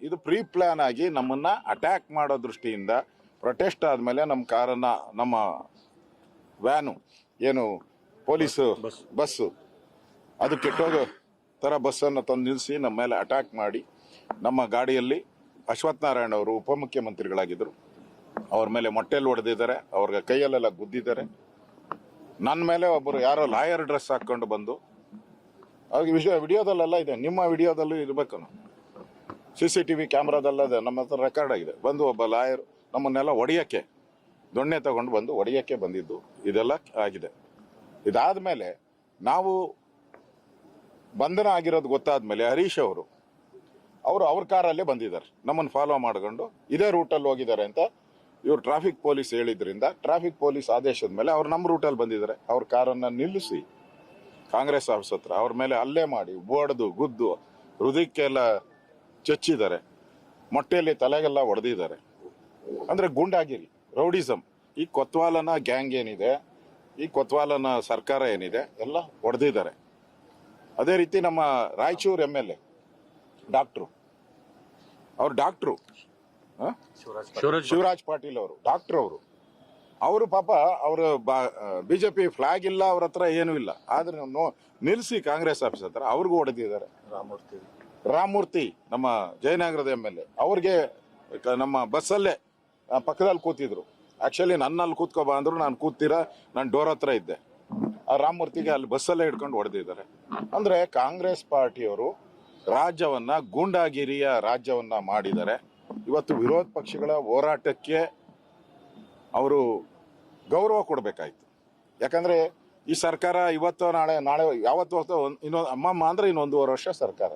ಇದು pre plan ಆಗಿ ನಮ್ಮನ್ನ ಅಟ್ಯಾಕ್ ಮಾಡೋ ದೃಷ್ಟಿಯಿಂದ ಪ್ರೊಟೆಸ್ಟ್ ಆದ್ಮೇಲೆ ನಮ್ಮ ಕಾರನ್ನ, ನಮ್ಮ ವ್ಯಾನು ಏನು ಪೊಲೀಸ್ ಬಸ್ಸು ಅದು ಕೆಟ್ಟೋಗೋ ತರ ಬಸ್ಸನ್ನು ತಂದು ನಿಲ್ಲಿಸಿ ನಮ್ಮ ಮೇಲೆ ಅಟ್ಯಾಕ್ ಮಾಡಿ, ನಮ್ಮ ಗಾಡಿಯಲ್ಲಿ ಅಶ್ವಥ್ ನಾರಾಯಣ ಅವರು ಉಪಮುಖ್ಯಮಂತ್ರಿಗಳಾಗಿದ್ದರು, ಅವ್ರ ಮೇಲೆ ಮೊಟ್ಟೆಯಲ್ಲಿ ಹೊಡೆದಿದ್ದಾರೆ, ಅವ್ರ ಕೈಯಲ್ಲೆಲ್ಲ ಗುದ್ದಿದ್ದಾರೆ. ನನ್ನ ಮೇಲೆ ಒಬ್ಬರು ಯಾರೋ ಲಾಯರ್ ಡ್ರೆಸ್ ಹಾಕೊಂಡು ಬಂದು, ಅವ್ರಿಗೆ ವಿಡಿಯೋದಲ್ಲೆಲ್ಲ ಇದೆ, ನಿಮ್ಮ ವಿಡಿಯೋದಲ್ಲೂ ಇರಬೇಕು, CCTV ಕ್ಯಾಮ್ರಾದಲ್ಲದೆ ನಮ್ಮ ಹತ್ರ ರೆಕಾರ್ಡ್ ಆಗಿದೆ. ಬಂದು ಒಬ್ಬ ಲಾಯರ್ ನಮ್ಮನ್ನೆಲ್ಲ ಒಡೆಯಕ್ಕೆ ದೊಣ್ಣೆ ತಗೊಂಡು ಬಂದು ಒಡೆಯಕ್ಕೆ ಬಂದಿದ್ದು ಇದೆಲ್ಲ ಆಗಿದೆ. ಇದಾದ್ಮೇಲೆ ನಾವು ಬಂಧನ ಆಗಿರೋದು ಗೊತ್ತಾದ್ಮೇಲೆ ಹರೀಶ್ ಅವರು ಅವ್ರ ಕಾರಲ್ಲೇ ಬಂದಿದ್ದಾರೆ, ನಮ್ಮನ್ನು ಫಾಲೋ ಮಾಡ್ಕೊಂಡು ಇದೇ ರೂಟಲ್ಲಿ ಹೋಗಿದ್ದಾರೆ ಅಂತ ಇವ್ರು ಟ್ರಾಫಿಕ್ ಪೊಲೀಸ್ ಹೇಳಿದ್ರಿಂದ ಟ್ರಾಫಿಕ್ ಪೊಲೀಸ್ ಆದೇಶದ ಮೇಲೆ ಅವ್ರು ನಮ್ಮ ರೂಟಲ್ಲಿ ಬಂದಿದ್ದಾರೆ. ಅವ್ರ ಕಾರನ್ನ ನಿಲ್ಲಿಸಿ ಕಾಂಗ್ರೆಸ್ ಆಫೀಸ್ ಹತ್ರ ಅವ್ರ ಮೇಲೆ ಹಲ್ಲೆ ಮಾಡಿ ಬೋಡ್ದು ಗುದ್ದು ಹೃದಯಕ್ಕೆಲ್ಲ ಚಚ್ಚಿದ್ದಾರೆ, ಮೊಟ್ಟೆಯಲ್ಲಿ ತಲೆಗೆಲ್ಲ ಹೊಡೆದಿದ್ದಾರೆ. ಅಂದ್ರೆ ಗುಂಡಾಗಿರಿ, ರೌಡಿಸಮ್. ಈ ಕೊತ್ವಾಲನ ಗ್ಯಾಂಗ್ ಏನಿದೆ, ಈ ಕೊತ್ವಾಲನ ಸರ್ಕಾರ ಏನಿದೆ ಎಲ್ಲ ಹೊಡೆದಿದ್ದಾರೆ. ಅದೇ ರೀತಿ ನಮ್ಮ ರಾಯಚೂರು MLA ಡಾಕ್ಟ್ರು, ಶಿವರಾಜ್ ಪಾಟೀಲ್ ಅವರು ಡಾಕ್ಟರ್, ಅವರು ಪಾಪ ಅವರು BJP ಫ್ಲಾಗ್ ಇಲ್ಲ, ಅವ್ರ ಹತ್ರ ಏನೂ ಇಲ್ಲ, ಆದ್ರೆ ನಿಲ್ಲಿಸಿ ಕಾಂಗ್ರೆಸ್ ಆಫೀಸ್ ಹತ್ರ ಅವ್ರಿಗೂ ಹೊಡೆದಿದ್ದಾರೆ. ರಾಮಮೂರ್ತಿ ನಮ್ಮ ಜಯನಗರದ MLA ಅವ್ರಿಗೆ ನಮ್ಮ ಬಸ್ಸಲ್ಲೇ ಪಕ್ಕದಲ್ಲಿ ಕೂತಿದ್ರು. ಆಕ್ಚುಲಿ ನನ್ನಲ್ಲಿ ಕೂತ್ಕೊಬ ಅಂದ್ರು, ನಾನು ಕೂತೀರಾ, ನಾನು ಡೋರ್ ಹತ್ರ ಇದ್ದೆ. ಆ ರಾಮಮೂರ್ತಿಗೆ ಅಲ್ಲಿ ಬಸ್ಸಲ್ಲೇ ಹಿಡ್ಕೊಂಡು ಹೊಡೆದಿದ್ದಾರೆ. ಅಂದ್ರೆ ಕಾಂಗ್ರೆಸ್ ಪಾರ್ಟಿಯವರು ರಾಜ್ಯವನ್ನ ಗೂಂಡಾಗಿರಿಯ ರಾಜ್ಯವನ್ನ ಮಾಡಿದ್ದಾರೆ. ಇವತ್ತು ವಿರೋಧ ಪಕ್ಷಗಳ ಹೋರಾಟಕ್ಕೆ ಅವರು ಗೌರವ ಕೊಡಬೇಕಾಯ್ತು. ಯಾಕಂದ್ರೆ ಈ ಸರ್ಕಾರ ಇವತ್ತು ನಾಳೆ ಯಾವತ್ತು ಇನ್ನೊಂದು ಅಮ್ಮಮ್ಮ ಅಂದ್ರೆ ಇನ್ನೊಂದೂವರೆ ವರ್ಷ ಸರ್ಕಾರ,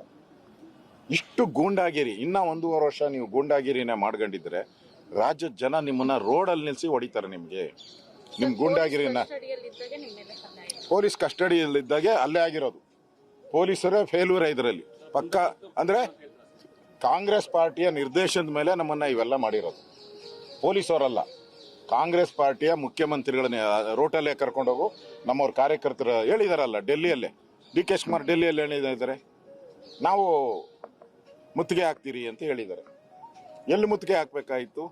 ಇಷ್ಟು ಗೂಂಡಾಗಿರಿ, ಇನ್ನ 1.5 ವರ್ಷ ನೀವು ಗೂಂಡಾಗಿರಿನೇ ಮಾಡ್ಕೊಂಡಿದ್ರೆ ರಾಜ್ಯದ ಜನ ನಿಮ್ಮನ್ನ ರೋಡಲ್ಲಿ ನಿಲ್ಸಿ ಹೊಡಿತಾರೆ. ನಿಮ್ ಗೂಂಡಾಗಿರಿನ ಪೊಲೀಸ್ ಕಸ್ಟಡಿಯಲ್ಲಿದ್ದಾಗೆ ಅಲ್ಲೇ ಆಗಿರೋದು. ಪೊಲೀಸರೇ ಫೇಲ್ಯೂರ್ ಇದರಲ್ಲಿ ಪಕ್ಕ. ಅಂದ್ರೆ ಕಾಂಗ್ರೆಸ್ ಪಾರ್ಟಿಯ ನಿರ್ದೇಶನದ ಮೇಲೆ ನಮ್ಮನ್ನ ಇವೆಲ್ಲ ಮಾಡಿರೋದು, ಪೊಲೀಸವರಲ್ಲ. ಕಾಂಗ್ರೆಸ್ ಪಾರ್ಟಿಯ ಮುಖ್ಯಮಂತ್ರಿಗಳನ್ನ ರೋಟಲ್ಲೇ ಕರ್ಕೊಂಡೋಗು ನಮ್ಮವ್ರ ಕಾರ್ಯಕರ್ತರು ಹೇಳಿದಾರಲ್ಲ, ಡೆಲ್ಲಿಯಲ್ಲೇ DK ಶಿವಕುಮಾರ್ ಡೆಲ್ಲಿಯಲ್ಲಿ ಹೇಳಿದ್ದಾರೆ, ನಾವು ಮುತ್ತಿಗೆ ಹಾಕ್ತೀರಿ ಅಂತ ಹೇಳಿದ್ದಾರೆ. ಎಲ್ಲಿ ಮುತ್ತಿಗೆ ಹಾಕ್ಬೇಕಾಯ್ತು?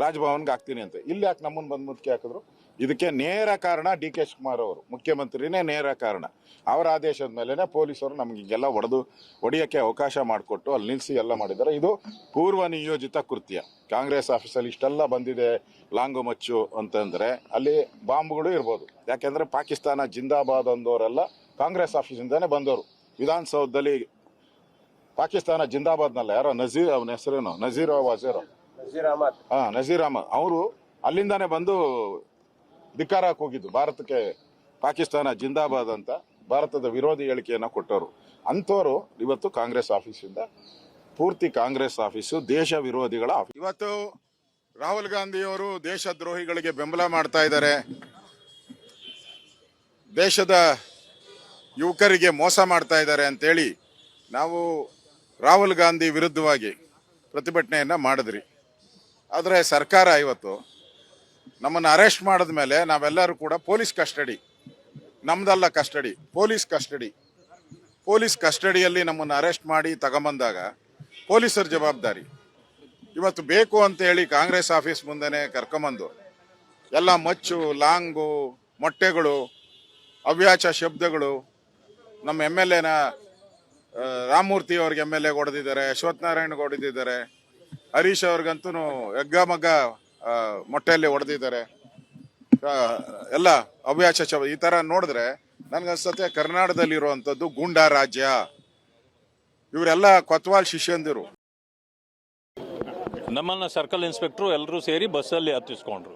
ರಾಜಭವನ್ಗೆ ಹಾಕ್ತೀನಿ ಅಂತ. ಇಲ್ಲಿ ಯಾಕೆ ನಮ್ಮನ್ನು ಬಂದು ಮುತ್ತಿಗೆ ಹಾಕಿದ್ರು? ಇದಕ್ಕೆ ನೇರ ಕಾರಣ DK ಶಿವಕುಮಾರ್ ಅವರು, ಮುಖ್ಯಮಂತ್ರಿನೇ ನೇರ ಕಾರಣ. ಅವರ ಆದೇಶದ ಮೇಲೆನೆ ಪೊಲೀಸರು ನಮ್ಗೆ ಹಿಂಗೆಲ್ಲ ಹೊಡೆಯಕ್ಕೆ ಅವಕಾಶ ಮಾಡಿಕೊಟ್ಟು ಅಲ್ಲಿ ನಿಲ್ಲಿಸಿ ಎಲ್ಲ ಮಾಡಿದ್ದಾರೆ. ಇದು ಪೂರ್ವ ನಿಯೋಜಿತ ಕೃತ್ಯ. ಕಾಂಗ್ರೆಸ್ ಆಫೀಸಲ್ಲಿ ಇಷ್ಟೆಲ್ಲ ಬಂದಿದೆ ಲಾಂಗು ಮಚ್ಚು ಅಂತಂದ್ರೆ ಅಲ್ಲಿ ಬಾಂಬ್ಗಳು ಇರ್ಬೋದು. ಯಾಕೆಂದ್ರೆ ಪಾಕಿಸ್ತಾನ ಜಿಂದಾಬಾದ್ ಅಂದವರೆಲ್ಲ ಕಾಂಗ್ರೆಸ್ ಆಫೀಸಿಂದಾನೆ ಬಂದವರು. ವಿಧಾನಸೌಧದಲ್ಲಿ ಪಾಕಿಸ್ತಾನ ಜಿಂದಾಬಾದ್ನಲ್ಲ, ಯಾರೋ ನಜೀರ್, ಅವನ ಹೆಸರೇನು ನಜೀರ್ ಅಹಮದ್, ಅವರು ಅಲ್ಲಿಂದಾನೆ ಬಂದು ಧಿಕ್ಕಾರ ಹೋಗಿದ್ದು ಭಾರತಕ್ಕೆ, ಪಾಕಿಸ್ತಾನ ಜಿಂದಾಬಾದ್ ಅಂತ ಭಾರತದ ವಿರೋಧಿ ಹೇಳಿಕೆಯನ್ನು ಕೊಟ್ಟವರು. ಅಂಥವ್ರು ಇವತ್ತು ಕಾಂಗ್ರೆಸ್ ಆಫೀಸಿಂದ ಪೂರ್ತಿ ಕಾಂಗ್ರೆಸ್ ಆಫೀಸು ದೇಶ ವಿರೋಧಿಗಳ ಆಫೀಸ್. ಇವತ್ತು ರಾಹುಲ್ ಗಾಂಧಿಯವರು ದೇಶದ್ರೋಹಿಗಳಿಗೆ ಬೆಂಬಲ ಮಾಡ್ತಾ ಇದ್ದಾರೆ, ದೇಶದ ಯುವಕರಿಗೆ ಮೋಸ ಮಾಡ್ತಾ ಇದ್ದಾರೆ ಅಂತೇಳಿ ನಾವು ರಾಹುಲ್ ಗಾಂಧಿ ವಿರುದ್ಧವಾಗಿ ಪ್ರತಿಭಟನೆಯನ್ನು ಮಾಡಿದ್ರಿ. ಆದರೆ ಸರ್ಕಾರ ಇವತ್ತು ನಮ್ಮನ್ನು ಅರೆಸ್ಟ್ ಮಾಡಿದ ಮೇಲೆ ನಾವೆಲ್ಲರೂ ಕೂಡ ಪೊಲೀಸ್ ಕಸ್ಟಡಿ, ನಮ್ದಲ್ಲ ಕಸ್ಟಡಿ, ಪೊಲೀಸ್ ಕಸ್ಟಡಿಯಲ್ಲಿ ನಮ್ಮನ್ನು ಅರೆಸ್ಟ್ ಮಾಡಿ ತಗೊಂಬಂದಾಗ ಪೊಲೀಸರ ಜವಾಬ್ದಾರಿ. ಇವತ್ತು ಬೇಕು ಅಂತೇಳಿ ಕಾಂಗ್ರೆಸ್ ಆಫೀಸ್ ಮುಂದೆನೇ ಕರ್ಕೊಂಬಂದು ಎಲ್ಲ ಮಚ್ಚು, ಲಾಂಗು, ಮೊಟ್ಟೆಗಳು, ಅವ್ಯಾಚ ಶಬ್ದಗಳು, ನಮ್ಮ MLA ರಾಮಮೂರ್ತಿ ಅವ್ರಿಗೆ MLA ಹೊಡೆದಿದ್ದಾರೆ, ಅಶ್ವಥ್ ನಾರಾಯಣ್ಗೆ ಹೊಡೆದಿದ್ದಾರೆ, ಹರೀಶ್ ಅವ್ರಿಗಂತೂ ಎಗ್ಗಮಗ್ಗ ಮೊಟ್ಟೆಯಲ್ಲಿ ಹೊಡೆದಿದ್ದಾರೆ. ಎಲ್ಲ ಅವ್ಯಾಚ ಈ ಥರ ನೋಡಿದ್ರೆ ನನಗನ್ಸುತ್ತೆ ಕರ್ನಾಟಕದಲ್ಲಿರುವಂಥದ್ದು ಗೂಂಡಾ ರಾಜ್ಯ. ಇವರೆಲ್ಲ ಕೊತ್ವಾಲ್ ಶಿಷ್ಯಂದಿರು. ನಮ್ಮನ್ನು ಸರ್ಕಲ್ ಇನ್ಸ್ಪೆಕ್ಟ್ರು ಎಲ್ಲರೂ ಸೇರಿ ಬಸ್ಸಲ್ಲಿ ಹತ್ತಿಸ್ಕೊಂಡ್ರು.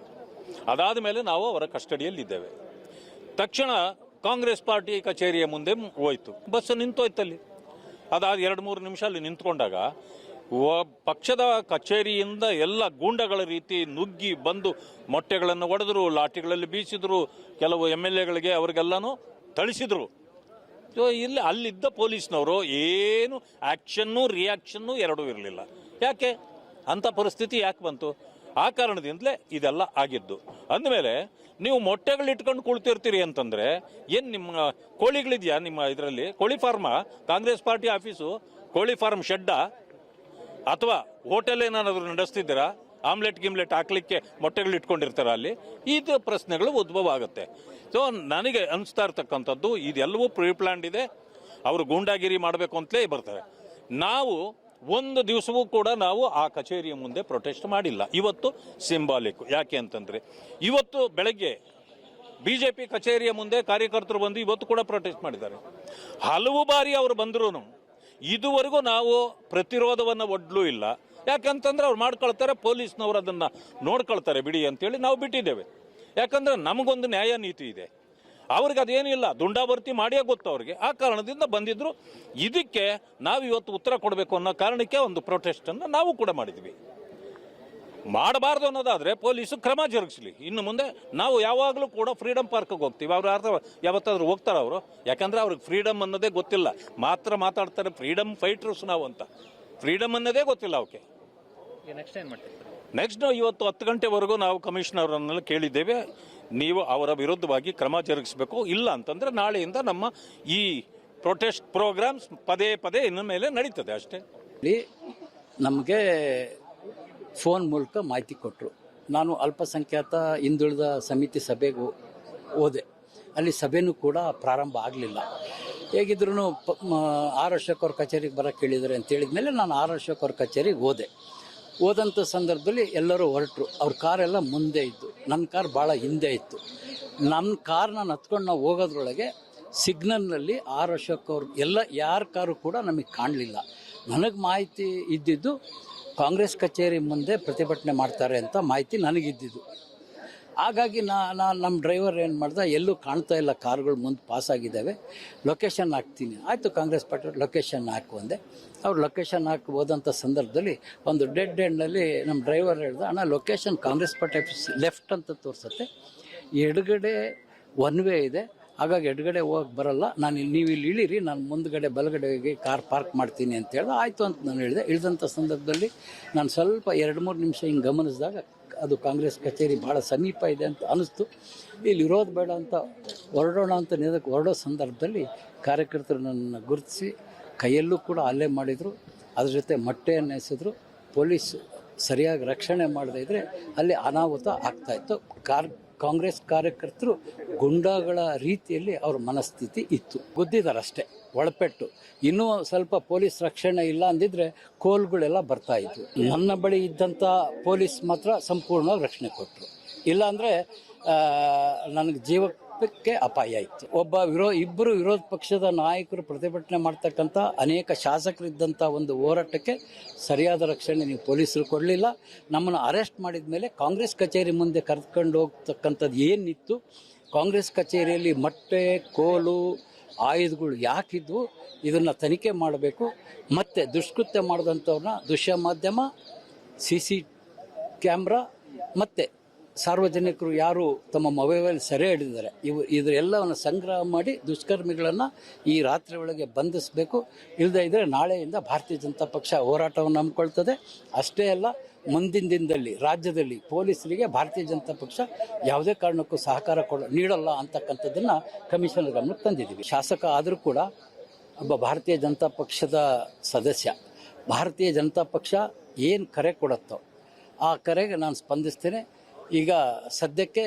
ಅದಾದ ಮೇಲೆ ನಾವು ಅವರ ಕಸ್ಟಡಿಯಲ್ಲಿದ್ದೇವೆ. ತಕ್ಷಣ ಕಾಂಗ್ರೆಸ್ ಪಾರ್ಟಿ ಕಚೇರಿಯ ಮುಂದೆ ಹೋಯ್ತು, ಬಸ್ ನಿಂತೋಯ್ತಲ್ಲಿ. ಅದಾದ 2-3 ನಿಮಿಷ ಅಲ್ಲಿ ನಿಂತ್ಕೊಂಡಾಗ ಪಕ್ಷದ ಕಚೇರಿಯಿಂದ ಎಲ್ಲ ಗೂಂಡಗಳ ರೀತಿ ನುಗ್ಗಿ ಬಂದು ಮೊಟ್ಟೆಗಳನ್ನು ಒಡೆದ್ರು, ಲಾಠಿಗಳಲ್ಲಿ ಬೀಸಿದ್ರು, ಕೆಲವು MLAಗಳಿಗೆ ಅವ್ರಿಗೆಲ್ಲನೂ ಥಳಿಸಿದ್ರು. ಇಲ್ಲಿ ಅಲ್ಲಿದ್ದ ಪೊಲೀಸ್ನವರು ಏನು ಆ್ಯಕ್ಷನ್ನು ರಿಯಾಕ್ಷನ್ನು ಎರಡೂ ಇರಲಿಲ್ಲ. ಯಾಕೆ ಅಂಥ ಪರಿಸ್ಥಿತಿ ಯಾಕೆ ಬಂತು? ಆ ಕಾರಣದಿಂದಲೇ ಇದೆಲ್ಲ ಆಗಿದ್ದು. ಅಂದಮೇಲೆ ನೀವು ಮೊಟ್ಟೆಗಳಿಟ್ಕೊಂಡು ಕುಳ್ತಿರ್ತೀರಿ ಅಂತಂದರೆ ಏನು ನಿಮ್ಮ ಕೋಳಿಗಳಿದೆಯಾ ನಿಮ್ಮ ಇದರಲ್ಲಿ? ಕೋಳಿ ಫಾರ್ಮಾ? ಕಾಂಗ್ರೆಸ್ ಪಾರ್ಟಿ ಆಫೀಸು ಕೋಳಿ ಫಾರ್ಮ್ ಶೆಡ್ಡಾ? ಅಥವಾ ಹೋಟೆಲ್ ಏನಾದರೂ ನಡೆಸ್ತಿದ್ದೀರಾ? ಗಿಮ್ಲೆಟ್ ಹಾಕ್ಲಿಕ್ಕೆ ಮೊಟ್ಟೆಗಳು ಇಟ್ಕೊಂಡಿರ್ತಾರ ಅಲ್ಲಿ? ಇದು ಪ್ರಶ್ನೆಗಳು ಉದ್ಭವ ಆಗುತ್ತೆ. ಸೊ ನನಗೆ ಅನಿಸ್ತಾ ಇರ್ತಕ್ಕಂಥದ್ದು ಇದೆಲ್ಲವೂ ಪ್ರೀಪ್ಲ್ಯಾಂಡ್ ಇದೆ. ಅವರು ಗೂಂಡಾಗಿರಿ ಮಾಡಬೇಕು ಅಂತಲೇ ಬರ್ತಾರೆ. ನಾವು ಒಂದು ದಿವಸವೂ ಕೂಡ ನಾವು ಆ ಕಚೇರಿಯ ಮುಂದೆ ಪ್ರೊಟೆಸ್ಟ್ ಮಾಡಿಲ್ಲ. ಇವತ್ತು ಸಿಂಬಾಲಿಕ್. ಯಾಕೆ ಅಂತಂದರೆ ಇವತ್ತು ಬೆಳಗ್ಗೆ BJP ಕಚೇರಿಯ ಮುಂದೆ ಕಾರ್ಯಕರ್ತರು ಬಂದು ಇವತ್ತು ಕೂಡ ಪ್ರೊಟೆಸ್ಟ್ ಮಾಡಿದ್ದಾರೆ. ಹಲವು ಬಾರಿ ಅವರು ಬಂದರೂ ಇದುವರೆಗೂ ನಾವು ಪ್ರತಿರೋಧವನ್ನು ಒಡ್ಲೂ ಇಲ್ಲ. ಯಾಕಂತಂದ್ರೆ ಅವ್ರು ಮಾಡ್ಕೊಳ್ತಾರೆ, ಪೊಲೀಸ್ನವರು ಅದನ್ನು ನೋಡ್ಕೊಳ್ತಾರೆ ಬಿಡಿ ಅಂತೇಳಿ ನಾವು ಬಿಟ್ಟಿದ್ದೇವೆ. ಯಾಕಂದರೆ ನಮಗೊಂದು ನ್ಯಾಯ ನೀತಿ ಇದೆ, ಅವ್ರಿಗೆ ಅದೇನಿಲ್ಲ, ದುಂಡಾಭರ್ತಿ ಮಾಡಿಯೇ ಗೊತ್ತು ಅವ್ರಿಗೆ. ಆ ಕಾರಣದಿಂದ ಬಂದಿದ್ರು. ಇದಕ್ಕೆ ನಾವು ಇವತ್ತು ಉತ್ತರ ಕೊಡಬೇಕು ಅನ್ನೋ ಕಾರಣಕ್ಕೆ ಒಂದು ಪ್ರೊಟೆಸ್ಟನ್ನು ನಾವು ಕೂಡ ಮಾಡಿದ್ವಿ. ಮಾಡಬಾರ್ದು ಅನ್ನೋದಾದರೆ ಪೊಲೀಸು ಕ್ರಮ ಜರುಗಿಸಲಿ. ಇನ್ನು ಮುಂದೆ ನಾವು ಯಾವಾಗಲೂ ಕೂಡ ಫ್ರೀಡಮ್ ಪಾರ್ಕ್ಗೆ ಹೋಗ್ತೀವಿ. ಅವ್ರು ಯಾವತ್ತಾದ್ರೂ ಹೋಗ್ತಾರೆ ಅವರು? ಯಾಕಂದರೆ ಅವ್ರಿಗೆ ಫ್ರೀಡಮ್ ಅನ್ನೋದೇ ಗೊತ್ತಿಲ್ಲ. ಮಾತಾಡ್ತಾರೆ ಫ್ರೀಡಮ್ ಫೈಟರ್ಸ್ ನಾವು ಅಂತ. ಫ್ರೀಡಮ್ ಅನ್ನೋದೇ ಗೊತ್ತಿಲ್ಲ ಅವಕ್ಕೆ. ನೆಕ್ಸ್ಟ್ ಇವತ್ತು 10 ಗಂಟೆವರೆಗೂ ನಾವು ಕಮಿಷನರ್ನೆಲ್ಲ ಕೇಳಿದ್ದೇವೆ, ನೀವು ಅವರ ವಿರುದ್ಧವಾಗಿ ಕ್ರಮ ಜರುಗಿಸಬೇಕು. ಇಲ್ಲ ಅಂತಂದರೆ ನಾಳೆಯಿಂದ ನಮ್ಮ ಈ ಪ್ರೊಟೆಸ್ಟ್ ಪ್ರೋಗ್ರಾಮ್ಸ್ ಪದೇ ಇನ್ನು ಮೇಲೆ ನಡೀತದೆ ಅಷ್ಟೇ. ನಮಗೆ ಫೋನ್ ಮೂಲಕ ಮಾಹಿತಿ ಕೊಟ್ಟರು. ನಾನು ಅಲ್ಪಸಂಖ್ಯಾತ ಹಿಂದುಳಿದ ಸಮಿತಿ ಸಭೆಗೆ ಹೋದೆ. ಅಲ್ಲಿ ಸಭೆನೂ ಕೂಡ ಪ್ರಾರಂಭ ಆಗಲಿಲ್ಲ. ಹೇಗಿದ್ರು ಆರ್ ಅಶೋಕ್ ಅವ್ರ ಕಚೇರಿಗೆ ಬರೋಕ್ಕೆ ಕೇಳಿದ್ದಾರೆ ಅಂತ ಹೇಳಿದ್ಮೇಲೆ ನಾನು ಆರ್ ಅಶೋಕ್ ಅವ್ರ ಕಚೇರಿಗೆ ಹೋದಂಥ ಸಂದರ್ಭದಲ್ಲಿ ಎಲ್ಲರೂ ಹೊರಟರು. ಅವ್ರ ಕಾರೆಲ್ಲ ಮುಂದೆ ಇದ್ದು, ನನ್ನ ಕಾರ್ ಭಾಳ ಹಿಂದೆ ಇತ್ತು. ನನ್ನ ಕಾರ್ ನಾನು ಹತ್ಕೊಂಡು ನಾವು ಹೋಗೋದ್ರೊಳಗೆ ಸಿಗ್ನಲ್ನಲ್ಲಿ ಆರ್ ಅಶೋಕ್ ಅವ್ರು ಯಾರ ಕಾರು ಕೂಡ ನಮಗೆ ಕಾಣಲಿಲ್ಲ. ನನಗೆ ಮಾಹಿತಿ ಇದ್ದಿದ್ದು ಕಾಂಗ್ರೆಸ್ ಕಚೇರಿ ಮುಂದೆ ಪ್ರತಿಭಟನೆ ಮಾಡ್ತಾರೆ ಅಂತ ಮಾಹಿತಿ ನನಗಿದ್ದಿದ್ದು. ಹಾಗಾಗಿ ನಮ್ಮ ಡ್ರೈವರ್ ಏನು ಮಾಡ್ದೆ, ಎಲ್ಲೂ ಕಾಣ್ತಾ ಇಲ್ಲ, ಕಾರುಗಳು ಮುಂದೆ ಪಾಸ್ ಆಗಿದ್ದಾವೆ, ಲೊಕೇಶನ್ ಹಾಕ್ತೀನಿ. ಆಯಿತು, ಕಾಂಗ್ರೆಸ್ ಪಾರ್ಟಿ ಲೊಕೇಶನ್ ಹಾಕು ಅಂದೆ. ಅವ್ರು ಲೊಕೇಶನ್ ಹಾಕಿ ಹೋದಂಥ ಸಂದರ್ಭದಲ್ಲಿ ಒಂದು ಡೆಡ್ ಎಂಡಲ್ಲಿ ನಮ್ಮ ಡ್ರೈವರ್ ಹೇಳ್ದೆ, ಅಣ್ಣ location Congress party office left ಅಂತ ತೋರಿಸುತ್ತೆ, ಎಡಗಡೆ ಒನ್ ವೇ ಇದೆ, ಹಾಗಾಗಿ ಎಡಗಡೆ ಹೋಗಿ ಬರಲ್ಲ, ನೀವು ಇಲ್ಲಿ ಇಳೀರಿ, ನಾನು ಮುಂದ್ಗಡೆ ಬಲಗಡೆಗೆ ಕಾರ್ ಪಾರ್ಕ್ ಮಾಡ್ತೀನಿ ಅಂತ ಹೇಳ್ದೆ. ಆಯಿತು ಅಂತ ನಾನು ಹೇಳಿದೆ. ಇಳಿದಂಥ ಸಂದರ್ಭದಲ್ಲಿ ನಾನು ಸ್ವಲ್ಪ 2-3 ನಿಮಿಷ ಹಿಂಗೆ ಗಮನಿಸಿದಾಗ ಅದು ಕಾಂಗ್ರೆಸ್ ಕಚೇರಿ ಭಾಳ ಸಮೀಪ ಇದೆ ಅಂತ ಅನ್ನಿಸ್ತು. ಇಲ್ಲಿ ಇರೋದು ಬೇಡ ಅಂತ ಹೊರಡೋಣ ಅಂತ ನಿದಕ್ಕೆ ಹೊರಡೋ ಸಂದರ್ಭದಲ್ಲಿ ಕಾರ್ಯಕರ್ತರು ನನ್ನನ್ನು ಗುರುತಿಸಿ ಕೈಯಲ್ಲೂ ಕೂಡ ಹಲ್ಲೆ ಮಾಡಿದರು. ಅದ್ರ ಜೊತೆ ಮೊಟ್ಟೆಯನ್ನು ಎಸೆದ್ರು. ಪೊಲೀಸ್ ಸರಿಯಾಗಿ ರಕ್ಷಣೆ ಮಾಡದೇ ಇದ್ದರೆ ಅಲ್ಲಿ ಅನಾಹುತ ಆಗ್ತಾಯಿತ್ತು. ಕಾಂಗ್ರೆಸ್ ಕಾರ್ಯಕರ್ತರು ಗುಂಡಾಗಳ ರೀತಿಯಲ್ಲಿ ಅವ್ರ ಮನಸ್ಥಿತಿ ಇತ್ತು. ಗುದ್ದಿದ್ದಾರೆ ಅಷ್ಟೇ, ಒಳಪೆಟ್ಟು. ಇನ್ನೂ ಸ್ವಲ್ಪ ಪೊಲೀಸ್ ರಕ್ಷಣೆ ಇಲ್ಲ ಅಂದಿದ್ರೆ ಕೋಲ್ಗಳೆಲ್ಲ ಬರ್ತಾ ಇದ್ವು. ನನ್ನ ಬಳಿ ಇದ್ದಂಥ ಪೊಲೀಸ್ ಮಾತ್ರ ಸಂಪೂರ್ಣವಾಗಿ ರಕ್ಷಣೆ ಕೊಟ್ಟರು. ಇಲ್ಲಾಂದರೆ ನನಗೆ ಜೀವಕ್ಕೆ ಅಪಾಯ ಇತ್ತು. ಇಬ್ಬರು ವಿರೋಧ ಪಕ್ಷದ ನಾಯಕರು ಪ್ರತಿಭಟನೆ ಮಾಡ್ತಕ್ಕಂಥ ಅನೇಕ ಶಾಸಕರಿದ್ದಂಥ ಒಂದು ಹೋರಾಟಕ್ಕೆ ಸರಿಯಾದ ರಕ್ಷಣೆ ನೀವು ಪೊಲೀಸರು ಕೊಡಲಿಲ್ಲ. ನಮ್ಮನ್ನು ಅರೆಸ್ಟ್ ಮಾಡಿದ ಮೇಲೆ ಕಾಂಗ್ರೆಸ್ ಕಚೇರಿ ಮುಂದೆ ಕರೆದುಕೊಂಡು ಹೋಗ್ತಕ್ಕಂಥದ್ದು ಏನಿತ್ತು, ಕಾಂಗ್ರೆಸ್ ಕಚೇರಿಯಲ್ಲಿ ಮೊಟ್ಟೆ, ಕೋಲು, ಆಯುಧಗಳು ಯಾಕಿದ್ವು ಇದನ್ನು ತನಿಖೆ ಮಾಡಬೇಕು. ಮತ್ತು ದುಷ್ಕೃತ್ಯ ಮಾಡಿದಂಥವ್ರನ್ನ ದೃಶ್ಯ ಮಾಧ್ಯಮ, CC ಕ್ಯಾಮ್ರಾ ಮತ್ತು ಸಾರ್ವಜನಿಕರು ಯಾರು ತಮ್ಮ ಮೊಬೈಲ್ ಸೆರೆ ಹಿಡಿದಿದ್ದಾರೆ ಇದರೆಲ್ಲವನ್ನು ಸಂಗ್ರಹ ಮಾಡಿ ದುಷ್ಕರ್ಮಿಗಳನ್ನು ಈ ರಾತ್ರಿ ಒಳಗೆ ಬಂಧಿಸಬೇಕು. ಇಲ್ಲದೇ ಇದ್ದರೆ ನಾಳೆಯಿಂದ ಭಾರತೀಯ ಜನತಾ ಪಕ್ಷ ಹೋರಾಟವನ್ನು ಹಮ್ಮಿಕೊಳ್ತದೆ. ಅಷ್ಟೇ ಅಲ್ಲ, ಮುಂದಿನ ದಿನದಲ್ಲಿ ರಾಜ್ಯದಲ್ಲಿ ಪೊಲೀಸರಿಗೆ ಭಾರತೀಯ ಜನತಾ ಪಕ್ಷ ಯಾವುದೇ ಕಾರಣಕ್ಕೂ ಸಹಕಾರ ನೀಡಲ್ಲ ಅಂತಕ್ಕಂಥದ್ದನ್ನು ಕಮಿಷನರ್ ಗಮನಕ್ಕೆ ತಂದಿದ್ದೀವಿ. ಶಾಸಕ ಆದರೂ ಕೂಡ ಒಬ್ಬ ಭಾರತೀಯ ಜನತಾ ಪಕ್ಷದ ಸದಸ್ಯ. ಭಾರತೀಯ ಜನತಾ ಪಕ್ಷ ಏನು ಕರೆ ಕೊಡುತ್ತೋ ಆ ಕರೆಗೆ ನಾನು ಸ್ಪಂದಿಸ್ತೇನೆ. ಈಗ ಸದ್ಯಕ್ಕೆ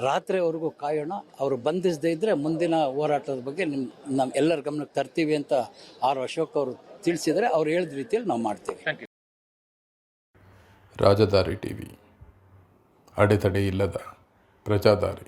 ರಾತ್ರಿವರೆಗೂ ಕಾಯೋಣ. ಅವರು ಬಂಧಿಸದೇ ಇದ್ದರೆ ಮುಂದಿನ ಹೋರಾಟದ ಬಗ್ಗೆ ನಮ್ಮ ಎಲ್ಲರ ಗಮನಕ್ಕೆ ತರ್ತೀವಿ ಅಂತ ಅಶೋಕ್ ಅವರು ತಿಳಿಸಿದರೆ ಅವ್ರು ಹೇಳಿದ ರೀತಿಯಲ್ಲಿ ನಾವು ಮಾಡ್ತೀವಿ. ರಾಜಧಾರಿ ಟಿವಿ, ಅಡೆತಡೆ ಇಲ್ಲದ ಪ್ರಜಾದಾರಿ.